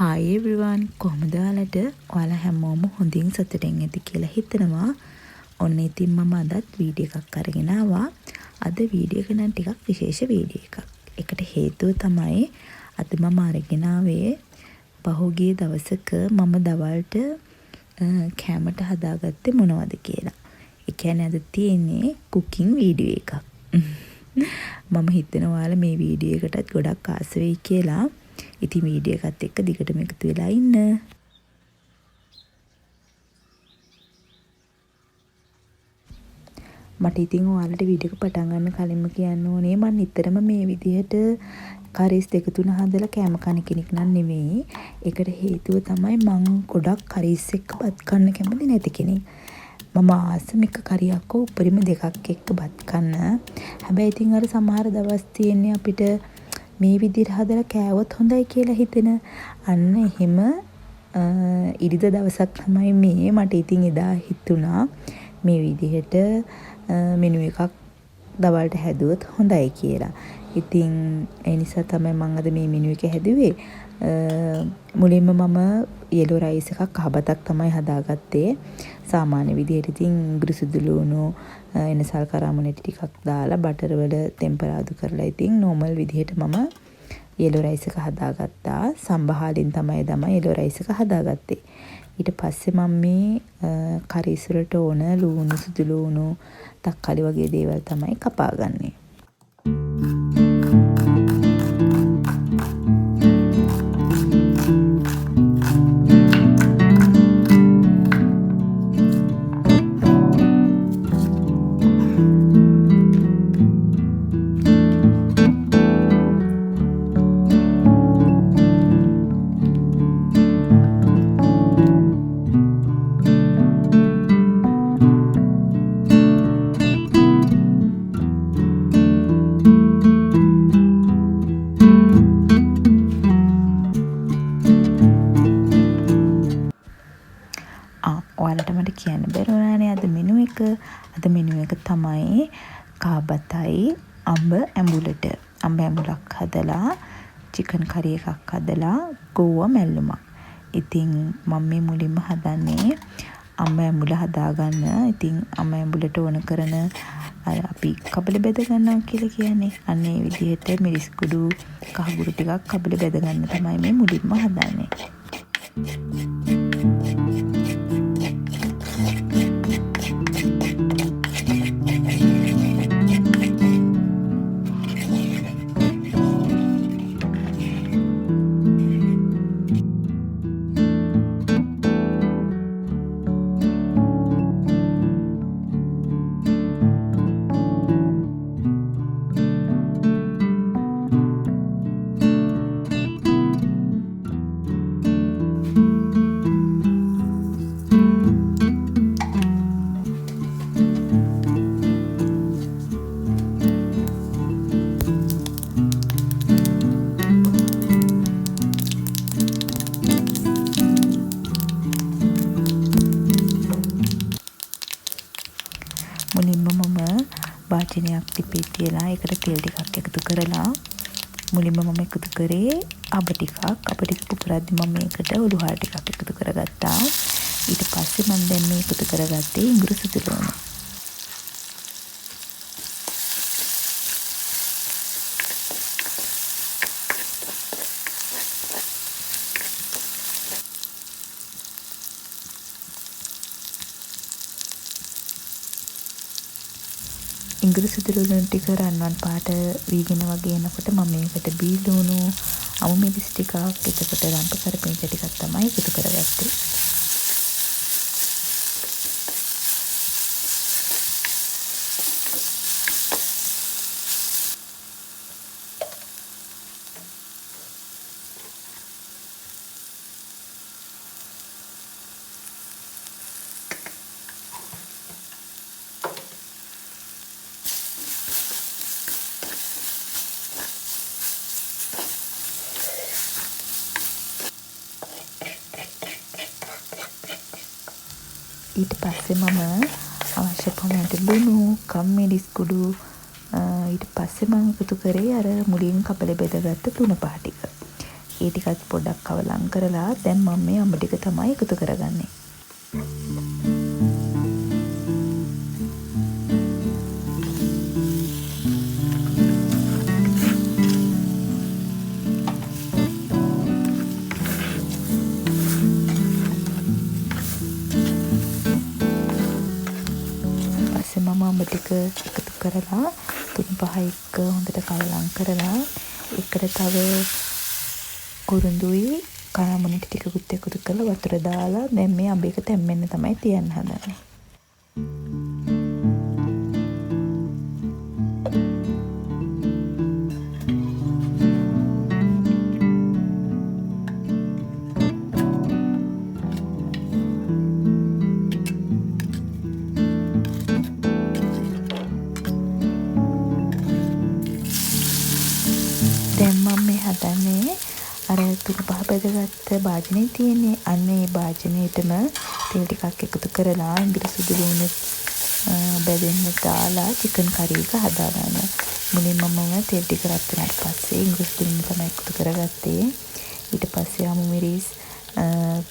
Hi everyone කොහොමද ඔයාලා හැමෝම හොඳින් සතුටින් ඇති කියලා හිතනවා. ඔන්න ඉතින් මම අදත් වීඩියෝ එකක් අරගෙන ආවා. අද වීඩියෝ එක නම් ටිකක් විශේෂ වීඩියෝ එකක්. ඒකට හේතුව තමයි අද මම අරගෙන ආවේ පහුගිය දවසක මම දවල්ට කැමරට හදාගත්තේ මොනවද කියලා. ඒ කියන්නේ අද තියෙන්නේ කුකින් වීඩියෝ එකක්. මම හිතනවා ඔයාලා මේ වීඩියෝ එකටත් ගොඩක් ආස වෙයි කියලා. ඉතින් වීඩියෝ එකත් එක්ක දිගටම එකතු වෙලා ඉන්න. මට ඉතින් ඔයාලට වීඩියෝ එක පටන් ගන්න කලින්ම කියන්න ඕනේ මම නිතරම මේ විදිහට කරිස් දෙක තුන හදලා කෑම කන කෙනෙක් නන් නෙවෙයි. ඒකට හේතුව තමයි මම ගොඩක් කරිස් එක්ක බත් කන්න කැමති නැති කෙනෙක්. මම ආසම එක කරියක් උඩරිම දෙකක් එක්ක බත් කන්න. හැබැයි ඉතින් අර සමහර දවස් තියෙන්නේ අපිට මේ විදිහට හදලා කෑවොත් හොඳයි කියලා හිතෙන. අන්න එහෙම ඉරිද දවසක් තමයි මේ. මට ඉතින් එදා හිතුණා මේ විදිහට මෙනු එකක් දවල්ට හැදුවොත් හොඳයි කියලා. ඉතින් ඒ නිසා තමයි මම අද මේ මෙනු එක හැදුවේ. මුලින්ම මම yellow rice එකක් කහබතක් තමයි හදාගත්තේ. සාමාන්‍ය විදිහට ඉතින් ගුරුසුදු ලුණු එනසල් කරාමුණේ ටිකක් දාලා බටර් වල ටෙම්පරාදු කරලා ඉතින් normal විදිහට මම yellow rice එක හදාගත්තා. සම්බහාලින් තමයි yellow rice එක හදාගත්තේ. ඊට පස්සේ මම මේ කරිස් වලට ඕන ලුණු සුදු ලුණු තක්කාලි වගේ දේවල් තමයි කපාගන්නේ. ඔයාලට මට කියන්න බැරුණානේ අද මෙනු එක. අද මෙනු එක තමයි කාබතයි අඹ ඇඹුලට. අඹ ඇඹුලක් හදලා චිකන් කරි එකක් හදලා ගෝව මැල්ලුමක්. ඉතින් මම මේ මුලින්ම හදන්නේ අඹ ඇඹුල හදාගන්න. ඉතින් අඹ ඇඹුලට ඕන කරන අපි කබල බෙද ගන්නවා කියලා කියන්නේ. අන්න ඒ විදිහට මිරිස් කුඩු කහගුරු ටිකක් කබල බෙද ගන්න තමයි මේ මුලින්ම හදන්නේ. මුලින්ම මම වාචනයක් තිපේ තියලා ඒකට තෙල් ටිකක් එකතු කරලා මුලින්ම මම එකතු කරේ අබ ටික පුපුරද්දි මම මේකට උළුහාර ටිකක් එකතු කරගත්තා. ඊට පස්සේ මම දැන් මේ එකතු කරගත්තේ ඉඟුරු සුදු ලුණු. ඉඟුරු සුදු ලුණු ටික රන්වන් පාට වීගෙන වගේ එනකොට මම මේකට බී ලුණු අමු මිරිස් ටිකක් එතකොට රම්ප කරපිංච ටිකක් තමයි එකතු කරගත්තේ. ඊට පස්සේ මම අවශ්‍ය පමණට ලුණු කම්මිරිස් කුඩු ඊට පස්සේ මම එකතු කරේ අර මුලින් කපල බෙදගත්ත තුන පහ ටික. ඒ ටිකත් පොඩ්ඩක් කවලම් කරලා දැන් මම මේ අඹ ටික තමයි එකතු කරගන්නේ. පස්සේ මම අඹ ටික එකතු කරලා 3-5 එක හොඳට කවලම් කරලා එකට තව කුරුඳුයි කනමුණට ටිකකුත් එකතු කරලා වතුර දාලා දැන් මේ අඹ එක තැම්බෙන්න තමයි තියන්න හදන්නේ. දැන් මම මේ හදන්නේ අර 3-5 බෙදගත්ත භාජනේ තියෙන්නේ. අන්න ඒ භාජනේටම තෙල් ටිකක් එකතු කරලා ඉඟිරි සුදු ලුණු බෙදෙන්න දාලා චිකන් කරි එක හදා ගන්නවා. මුලින්ම මම තෙල් ටික රත් වුණාට පස්සේ ඉඟිරි සුදු ලුණු තමයි එකතු කරගත්තේ. ඊට පස්සේ අමු මිරිස්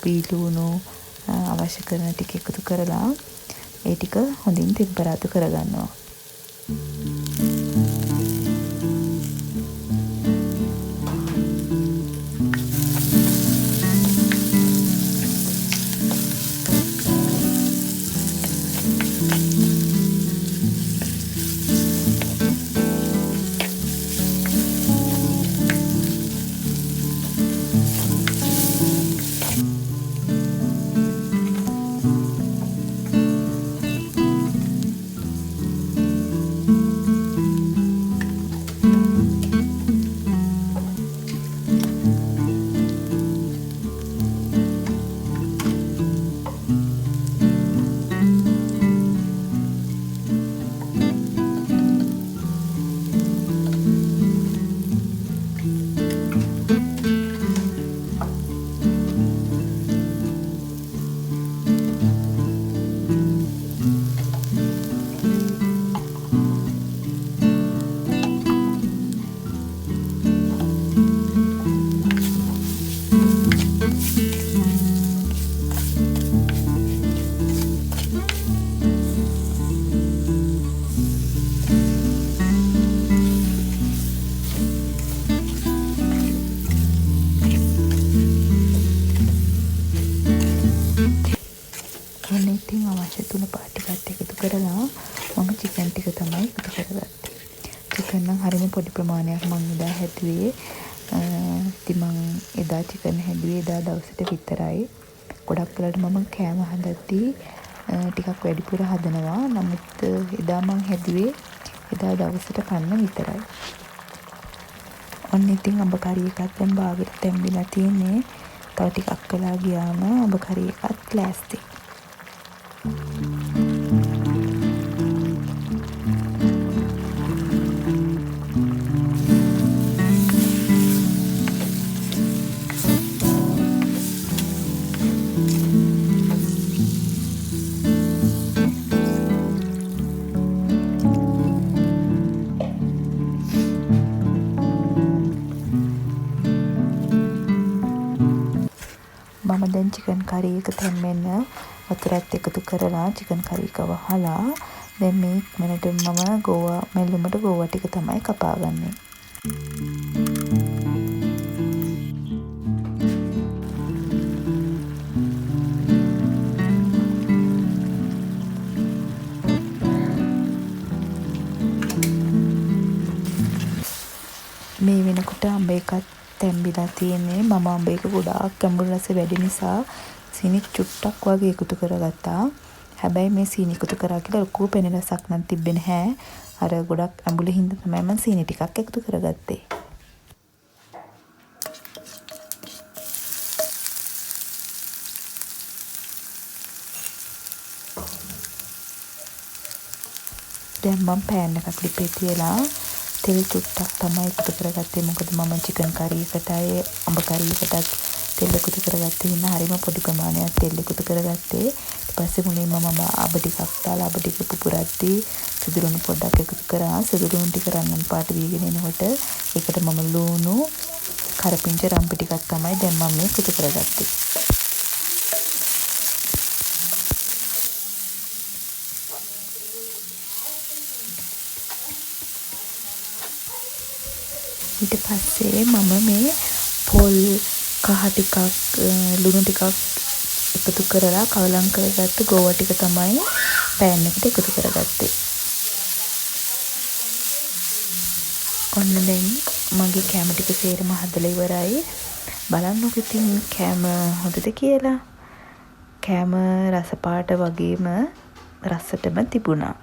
පීලුණු අවශ්‍ය කරන ටික එකතු කරලා ඒ ටික හොඳින් තෙම්පරාදු කරගන්නවා. ඉතින් අවශ්‍ය තුන පාටිකත් එකතු කරලා මම චිකන් ටික තමයි එකතු කරගත්තේ. චිකන් නම් හරිම පොඩි ප්‍රමාණයක් මම එදා හැදුවේ. ඉතින් මම එදා චිකන් හැදුවේ එදා දවසට විතරයි. ගොඩක් වෙලාවට මම කෑම හදද්දී ටිකක් වැඩිපුර හදනවා. නමුත් එදා මම හැදුවේ එදා දවසට කන්න විතරයි. ඔන්න ඉතින් අඹ කරි එකත් දැන් බාගෙට තැම්බිලා තියෙන්නේ. තව ටිකක් වෙලා ගියාම අඹ කරි එකත් ලෑස්ති. මම දැන් චිකන් කරි එක තැම්බෙන්න වතුරත් එකතු කරලා චිකන් කරි එක වහලා දැන් මේ ඉක්මනට මම ගෝවා මෙල්ලුමට ගෝවා ටික තමයි කපාගන්නේ. මේ වෙනකොට අඹ එකත් තැම්බිලා තියෙන්නේ. මම අඹ එක ගොඩාක් ගැඹුරු රස වැඩි නිසා සීනි චුට්ටක් වගේ එකතු කරගත්තා. හැබැයි මේ සීනි එකතු කරා කියලා ලොකු පෙනෙන රසක් නම් තිබ්බේ නැහැ. අර ගොඩක් අඹුල හින්දා තමයි මම සීනි ටිකක් එකතු කරගත්තේ. දැන් මම පෑන් එකක් ලිපේ තියලා තෙල් චුට්ටක් තමයි එකතු කරගත්තේ. මොකද මම චිකන් කරි එකටයි අඹ කරි එකටත් තෙල් එකතු කරගත්තේ ඉන්න හරිම පොඩි ප්‍රමාණයක් තෙල් එකතු කරගත්තේ. ඊට පස්සේ මුලින්ම මම අඹ ටිකක් දාලා අඹ ටික පුපුරද්දී සුදුරුණු පොඩ්ඩක් එකතු කරා. සුදුරුණු ටික රන්වන් පාට වීගෙන එනකොට ඒකට මම ලුණු කරපිංච රම්පි ටිකක් තමයි දැන් මම මේ එකතු කරගත්තේ. ඊට පස්සේ මම මේ පොල් කහ ටිකක් ලුණු ටිකක් එකතු කරලා කවලම් කරගත්ත ගෝවා ටික තමයි පෑන් එකට එකතු කරගත්තේ. ඔන්න දැන් මගේ කෑම ටික සේරම හදලා ඉවරයි. බලන්නකො ඉතින් කෑම හොඳද කියලා. කෑම රස පාට වගේම රසටම තිබුණා.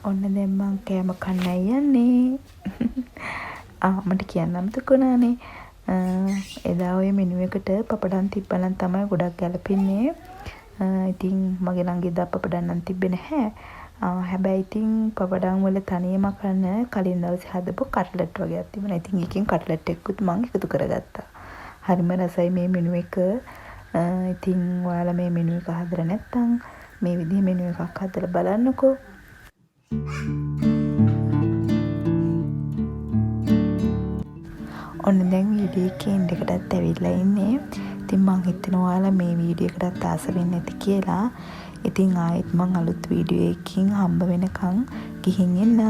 ඔන්න දැන් මං කෑම කන්නයි යන්නේ. මට කියන්න අමතක වුණානේ. එදා ඔය මෙනු එකට පපඩම් තිබ්බනම් තමයි ගොඩක් ගැලපෙන්නේ. ඉතින් මගේ ළඟ එදා පපඩම් නම් තිබ්බේ නැහැ. හැබැයි ඉතින් පපඩම් වල තනියම කන කලින් දවසේ හදපු කට්ලට් වගේක් තිබුණා. ඉතින් එකකින් කට්ලට් එකකුත් මං එකතු කරගත්තා. හරිම රසයි මේ මෙනු එක. ඉතින් ඔයාලා මේ මෙනු එක හදලා නැත්නම් මේ විදිහේ මෙනු එකක් හදලා බලන්නකෝ. ඔන්න දැන් වීඩියෝ එකේ එන්ඩ් එකටත් ඇවිල්ලා ඉන්නේ. ඉතින් මං හිතනවා ඔයාලා මේ වීඩියෝ එකටත් ආස වෙන්නේ නැති කියලා. ඉතින් ආයෙත් මං අලුත් වීඩියෝ එකකින් හම්බ වෙනකන් ගිහින් එන්න.